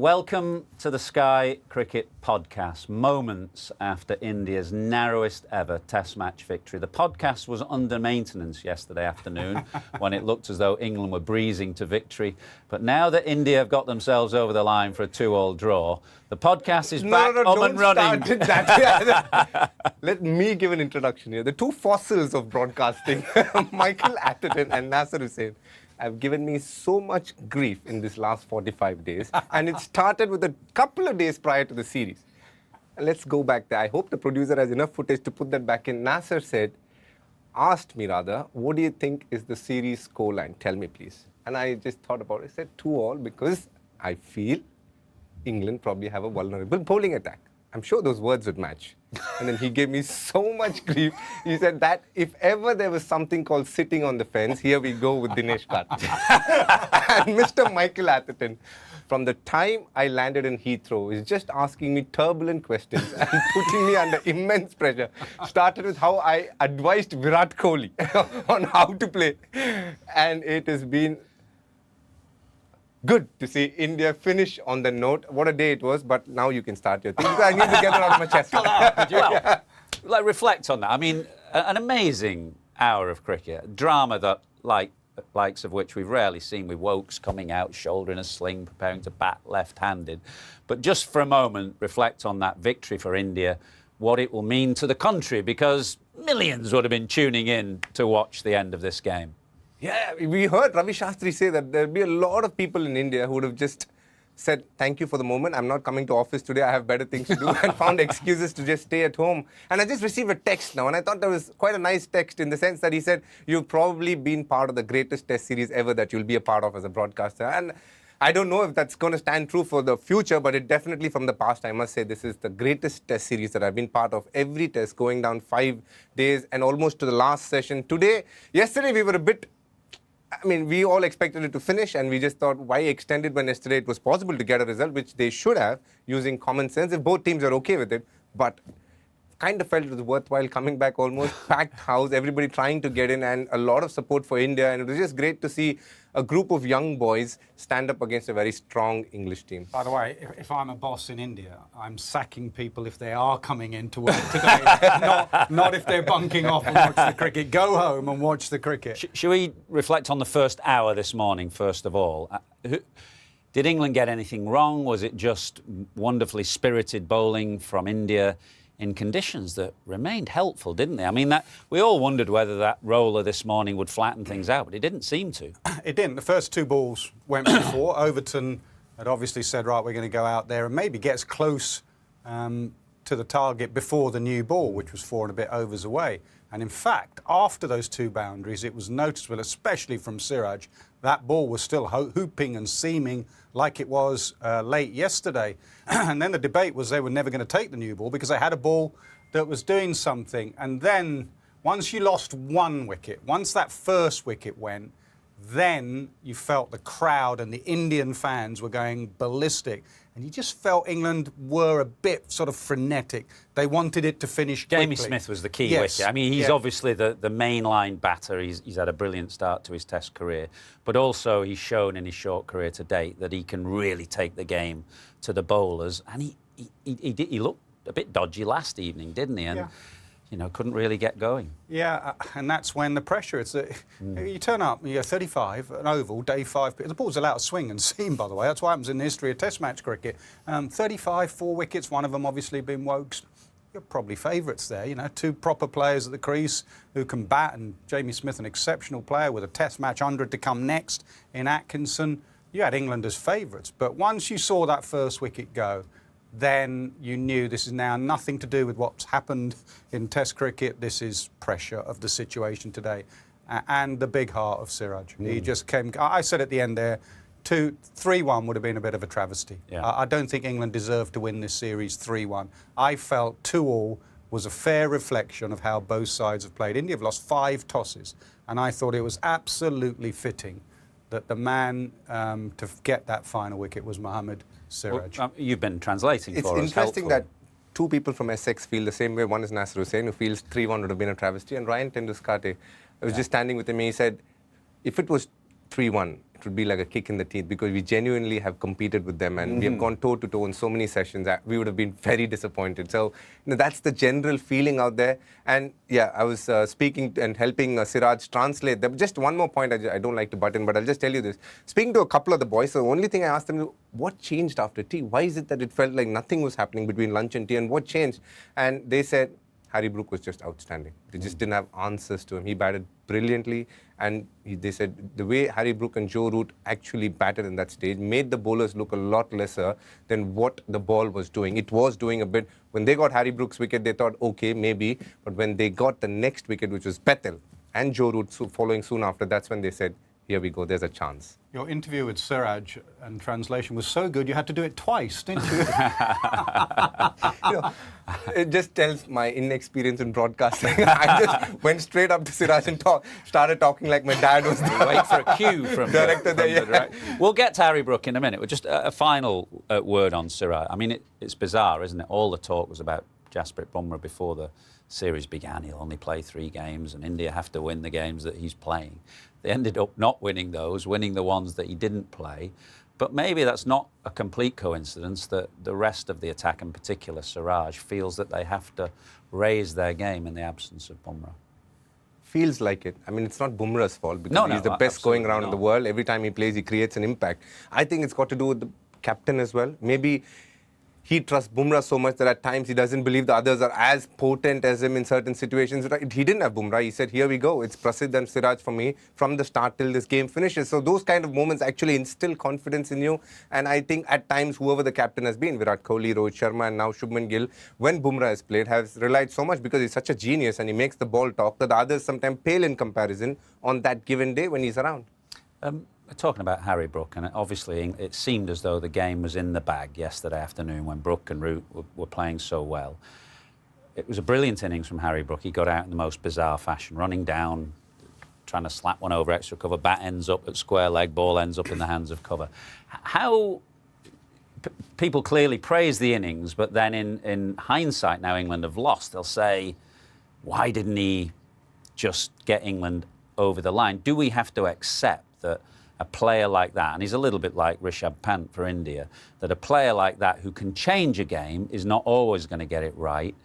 Welcome to the Sky Cricket Podcast, moments after India's narrowest ever Test match victory. The podcast was under maintenance yesterday afternoon when it looked as though England were breezing to victory. But now that India have got themselves over the line for a 2-2 draw, the podcast is back and running. Let me give an introduction here. The two fossils of broadcasting, Michael Atherton and Nasser Hussain, have given me so much grief in this last 45 days. And it started with a couple of days prior to the series. Let's go back there. I hope the producer has enough footage to put that back in. Nasser asked me, what do you think is the series scoreline? Tell me, please. And I just thought about it. I said 2-2 because I feel England probably have a vulnerable bowling attack. I'm sure those words would match. And then he gave me so much grief. He said that if ever there was something called sitting on the fence, here we go with Dinesh Karthik. And Mr. Michael Atherton, from the time I landed in Heathrow, is just asking me turbulent questions and putting me under immense pressure. Started with how I advised Virat Kohli on how to play. And it has been good to see India finish on the note. What a day it was, but now you can start your thing. I need to get it out of my chest. Well, reflect on that. I mean, an amazing hour of cricket. Drama that, likes of which we've rarely seen, with Wokes coming out, shouldering a sling, preparing to bat left-handed. But just for a moment, reflect on that victory for India, what it will mean to the country, because millions would have been tuning in to watch the end of this game. Yeah, we heard Ravi Shastri say that there'll be a lot of people in India who would have just said, thank you for the moment. I'm not coming to office today. I have better things to do, and found excuses to just stay at home. And I just received a text now, and I thought that was quite a nice text in the sense that he said, you've probably been part of the greatest test series ever that you'll be a part of as a broadcaster. And I don't know if that's going to stand true for the future, but it definitely from the past, I must say, this is the greatest test series that I've been part of. Every test going down 5 days and almost to the last session. Yesterday we were a bit, we all expected it to finish, and we just thought, why extend it when yesterday it was possible to get a result, which they should have, using common sense, if both teams are okay with it. But kind of felt it was worthwhile coming back, almost packed house, everybody trying to get in, and a lot of support for India. And it was just great to see a group of young boys stand up against a very strong English team. By the way, if I'm a boss in India, I'm sacking people if they are coming into work today, not if they're bunking off and watch the cricket. Go home and watch the cricket. Should we reflect on the first hour this morning, first of all? Did England get anything wrong? Was it just wonderfully spirited bowling from India in conditions that remained helpful, didn't they? I mean, we all wondered whether that roller this morning would flatten things out, but it didn't seem to. It didn't. The first two balls went before. Atherton had obviously said, right, we're going to go out there and maybe gets close to the target before the new ball, which was 4 and a bit overs away. And in fact, after those two boundaries, it was noticeable, especially from Siraj, that ball was still hooping and seaming like it was late yesterday. And then the debate was they were never going to take the new ball because they had a ball that was doing something. And then once you lost one wicket, once that first wicket went, then you felt the crowd and the Indian fans were going ballistic. And you just felt England were a bit sort of frenetic. They wanted it to finish quickly. Jamie Smith was the key wicket. I mean, he's obviously the mainline batter. He's had a brilliant start to his Test career. But also he's shown in his short career to date that he can really take the game to the bowlers. And he looked a bit dodgy last evening, didn't he? And couldn't really get going. Yeah, and that's when the pressure is that you turn up, you're 35, an oval, day 5. The ball's allowed to swing and seam, by the way. That's what happens in the history of Test match cricket. 35, 4 wickets, one of them obviously been Wokes. You're probably favourites there, 2 proper players at the crease who can bat, and Jamie Smith, an exceptional player with a Test match 100 to come next in Atkinson. You had England as favourites, but once you saw that first wicket go, then you knew this is now nothing to do with what's happened in Test cricket. This is pressure of the situation today. And the big heart of Siraj. He just came. I said at the end there, 3-1 would have been a bit of a travesty. Yeah. I don't think England deserved to win this series 3-1. I felt 2-2 was a fair reflection of how both sides have played. India have lost 5 tosses, and I thought it was absolutely fitting that the man to get that final wicket was Mohammad Siraj. Well, you've been translating for us. It's interesting that 2 people from Essex feel the same way. One is Nasser Hussain, who feels 3-1 would have been a travesty, and Ryan Tenduskate. I was just standing with him, and he said, if it was 3-1, it would be like a kick in the teeth because we genuinely have competed with them and we have gone toe-to-toe in so many sessions that we would have been very disappointed. So, that's the general feeling out there. And yeah, I was speaking and helping Siraj translate. Just one more point, I don't like to butt in, but I'll just tell you this. Speaking to a couple of the boys, the only thing I asked them, what changed after tea? Why is it that it felt like nothing was happening between lunch and tea, and what changed? And they said, Harry Brook was just outstanding. They just didn't have answers to him. He batted brilliantly, and they said the way Harry Brook and Joe Root actually batted in that stage made the bowlers look a lot lesser than what the ball was doing. It was doing a bit. When they got Harry Brook's wicket, they thought, okay, maybe. But when they got the next wicket, which was Bethel, and Joe Root following soon after, that's when they said, here we go, there's a chance. Your interview with Siraj and translation was so good you had to do it twice, didn't you? It just tells my inexperience in broadcasting. I just went straight up to Siraj and started talking like my dad was there. Wait for a cue from Director the director. We'll get to Harry Brook in a minute. But just a final word on Siraj. I mean, it's bizarre, isn't it? All the talk was about Jasprit Bumrah before the series began. He'll only play 3 games and India have to win the games that he's playing. They ended up not winning those, winning the ones that he didn't play. But maybe that's not a complete coincidence that the rest of the attack, in particular Siraj, feels that they have to raise their game in the absence of Bumrah. Feels like it. I mean, it's not Bumrah's fault because he's the best going around in the world. Every time he plays, he creates an impact. I think it's got to do with the captain as well. Maybe he trusts Bumrah so much that at times he doesn't believe the others are as potent as him in certain situations. He didn't have Bumrah. He said, here we go. It's Prasidh and Siraj for me from the start till this game finishes. So those kind of moments actually instill confidence in you. And I think at times whoever the captain has been, Virat Kohli, Rohit Sharma and now Shubman Gill, when Bumrah has played, has relied so much because he's such a genius and he makes the ball talk that the others sometimes pale in comparison on that given day when he's around. Talking about Harry Brook, and obviously it seemed as though the game was in the bag yesterday afternoon when Brook and Root were playing so well. It was a brilliant innings from Harry Brook. He got out in the most bizarre fashion, running down, trying to slap one over extra cover. Bat ends up at square leg, ball ends up in the hands of cover. How people clearly praise the innings, but then in hindsight, now England have lost, they'll say, why didn't he just get England over the line? Do we have to accept that a player like that, and he's a little bit like Rishabh Pant for India, that a player like that who can change a game is not always going to get it right,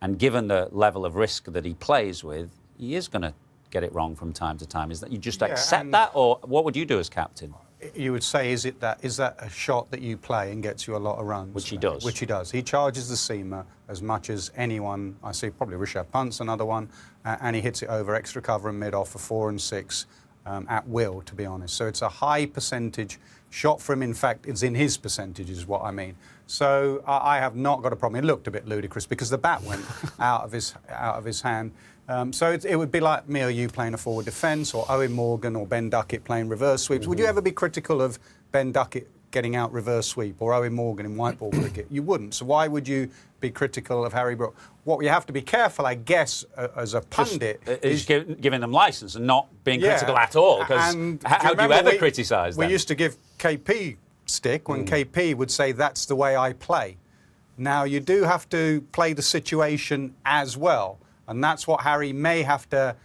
and given the level of risk that he plays with, he is going to get it wrong from time to time? Is that you just accept that, or what would you do as captain? You would say, is that a shot that you play and gets you a lot of runs? Which he does. Which he does. He charges the seamer as much as anyone. I see probably Rishabh Pant's another one, and he hits it over extra cover and mid-off for 4 and 6. At will, to be honest. So it's a high percentage shot for him. In fact, it's in his percentage is what I mean. So I have not got a problem. It looked a bit ludicrous because the bat went out of his hand. So it would be like me or you playing a forward defence, or Owen Morgan or Ben Duckett playing reverse sweeps. Would you ever be critical of Ben Duckett getting out reverse sweep, or Owen Morgan in white ball cricket? You wouldn't. So why would you be critical of Harry Brook? What you have to be careful, I guess, as a pundit, is giving them licence and not being critical at all. Because how do you ever criticise them? We used to give KP stick when KP would say, that's the way I play. Now, you do have to play the situation as well. And that's what Harry may have to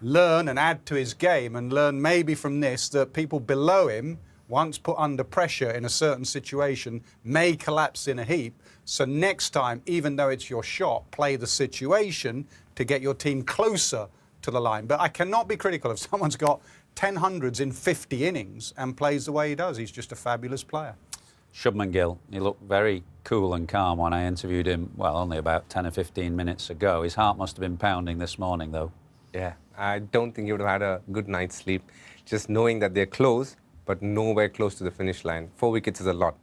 learn and add to his game, and learn maybe from this that people below him, once put under pressure in a certain situation, may collapse in a heap. So next time, even though it's your shot, play the situation to get your team closer to the line. But I cannot be critical if someone's got 10 hundreds in 50 innings and plays the way he does. He's just a fabulous player. Shubman Gill, he looked very cool and calm when I interviewed him, well, only about 10 or 15 minutes ago. His heart must have been pounding this morning, though. Yeah, I don't think he would have had a good night's sleep. Just knowing that they're close, but nowhere close to the finish line. 4 wickets is a lot.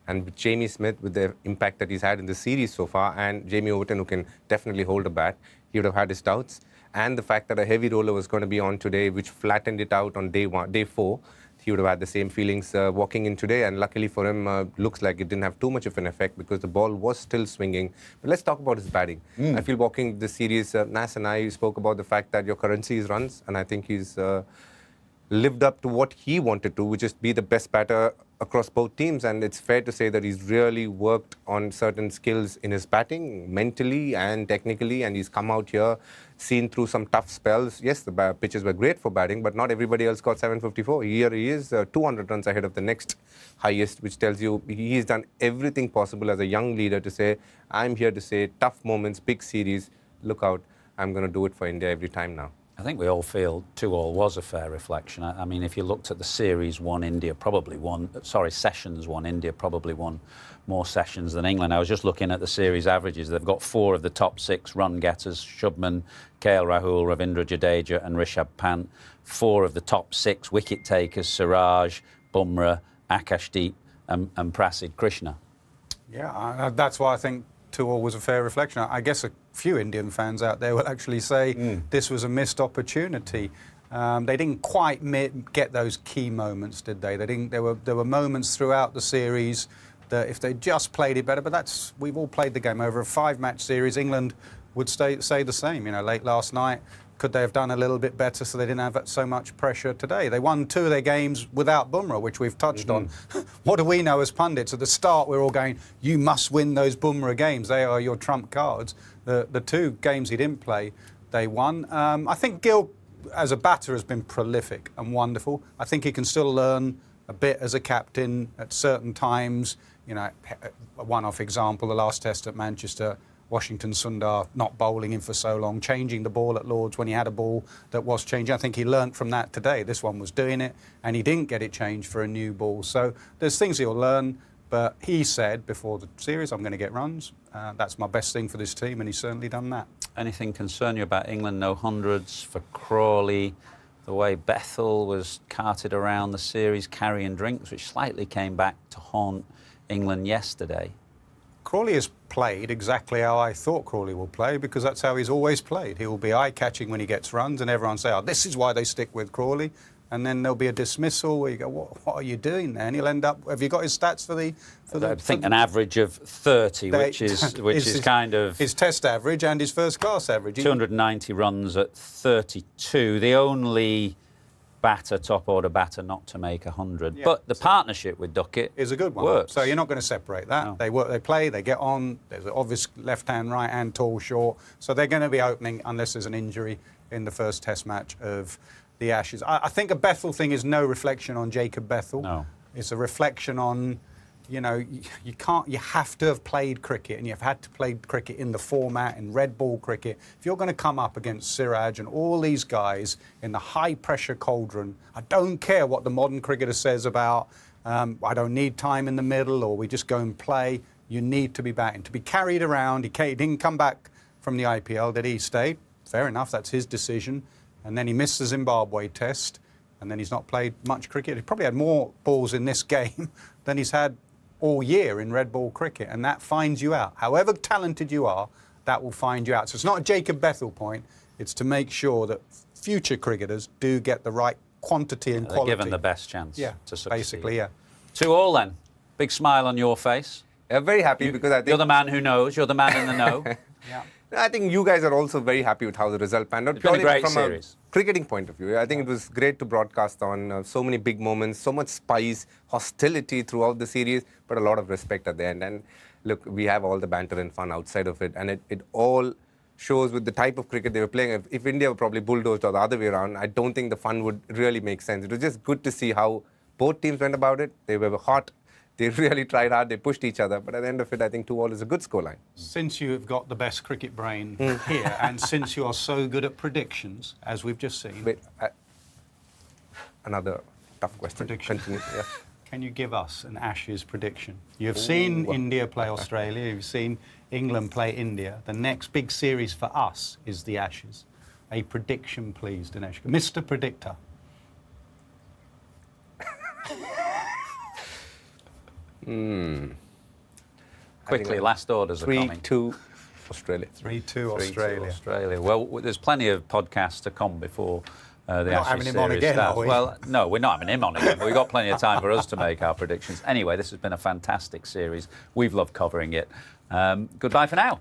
And with Jamie Smith, with the impact that he's had in the series so far, and Jamie Overton, who can definitely hold a bat, he would have had his doubts. And the fact that a heavy roller was going to be on today, which flattened it out on day 4, he would have had the same feelings walking in today. And luckily for him, looks like it didn't have too much of an effect because the ball was still swinging. But let's talk about his batting. I feel walking this series, Nasser and I spoke about the fact that your currency is runs, and I think he's lived up to what he wanted to, which is be the best batter across both teams. And it's fair to say that he's really worked on certain skills in his batting, mentally and technically, and he's come out here, seen through some tough spells. Yes, the pitches were great for batting, but not everybody else got 754. Here he is, 200 runs ahead of the next highest, which tells you he's done everything possible as a young leader to say, I'm here to say tough moments, big series, look out, I'm going to do it for India every time now. I think we all feel 2-2 was a fair reflection. I mean, if you looked at the series, sessions won, India probably won more sessions than England. I was just looking at the series averages. They've got 4 of the top 6 run getters, Shubman, KL Rahul, Ravindra Jadeja and Rishabh Pant. 4 of the top 6 wicket takers, Siraj, Bumrah, Akashdeep and Prasidh Krishna. Yeah, that's why I think 2-2 was a fair reflection. I guess a few Indian fans out there will actually say this was a missed opportunity. They didn't quite get those key moments, did they? They didn't. There were moments throughout the series that if they just played it better, but we've all played the game over a 5-match series. England would say the same. You know, late last night, could they have done a little bit better so they didn't have so much pressure today? They won 2 of their games without Bumrah, which we've touched on. What do we know as pundits? At the start, we're all going, you must win those Bumrah games. They are your trump cards. The 2 games he didn't play, they won. I think Gill, as a batter, has been prolific and wonderful. I think he can still learn a bit as a captain at certain times. You know, a one-off example, the last test at Manchester, Washington Sundar not bowling him for so long, changing the ball at Lords when he had a ball that was changing. I think he learnt from that today. This one was doing it, and he didn't get it changed for a new ball. So there's things he'll learn, but he said before the series, I'm going to get runs. That's my best thing for this team, and he's certainly done that. Anything concern you about England? No hundreds for Crawley, the way Bethel was carted around the series, carrying drinks, which slightly came back to haunt England yesterday. Crawley has played exactly how I thought Crawley will play, because that's how he's always played. He will be eye-catching when he gets runs, and everyone say, oh, this is why they stick with Crawley. And then there'll be a dismissal where you go, what are you doing there? And he'll end up, have you got his stats for the... I think an average of 30, which is kind of... His test average and his first-class average. 290 runs at 32. The only top-order batter not to make 100. Yeah, but the partnership with Duckett is a good one. Works. So you're not going to separate that. No. They work, they play, they get on. There's an obvious left-hand, right-hand, tall, short. So they're going to be opening unless there's an injury in the first test match of the Ashes. I think a Bethel thing is no reflection on Jacob Bethel. No. It's a reflection on, you know, you have to have played cricket, and you've had to play cricket in the format, in red ball cricket. If you're going to come up against Siraj and all these guys in the high-pressure cauldron, I don't care what the modern cricketer says about, I don't need time in the middle, or we just go and play. You need to be batting. To be carried around, he didn't come back from the IPL, did he? Stayed. Fair enough, that's his decision. And then he missed the Zimbabwe test, and then he's not played much cricket. He probably had more balls in this game than he's had all year in red ball cricket, and that finds you out. However talented you are, that will find you out. So it's not a Jacob Bethel point, it's to make sure that future cricketers do get the right quantity and quality. They're given the best chance to succeed. Basically, yeah. 2-2 then. Big smile on your face. I'm very happy because I think... You're the man who knows, you're the man in the know. Yeah. I think you guys are also very happy with how the result panned out. It's been a great from series. A cricketing point of view, I think it was great to broadcast on so many big moments, so much spice, hostility throughout the series, but a lot of respect at the end. And look, we have all the banter and fun outside of it, and it all shows with the type of cricket they were playing. If India were probably bulldozed or the other way around, I don't think the fun would really make sense. It was just good to see how both teams went about it. They were hot. They really tried hard, they pushed each other, but at the end of it, I think 2-2 is a good scoreline. Since you have got the best cricket brain here, and since you are so good at predictions, as we've just seen... Wait, another tough question. Prediction. Continue, yeah. Can you give us an Ashes prediction? You've seen India play Australia, you've seen England play India. The next big series for us is the Ashes. A prediction, please, Dinesh. Mr. Predictor. Quickly, last orders are coming. 3-2 Australia. 3-2 Australia. Well, there's plenty of podcasts to come before the not Ashes having him series on again, starts. are we? Well, no, we're not having him on again, but we've got plenty of time for us to make our predictions. Anyway, this has been a fantastic series. We've loved covering it. Goodbye for now.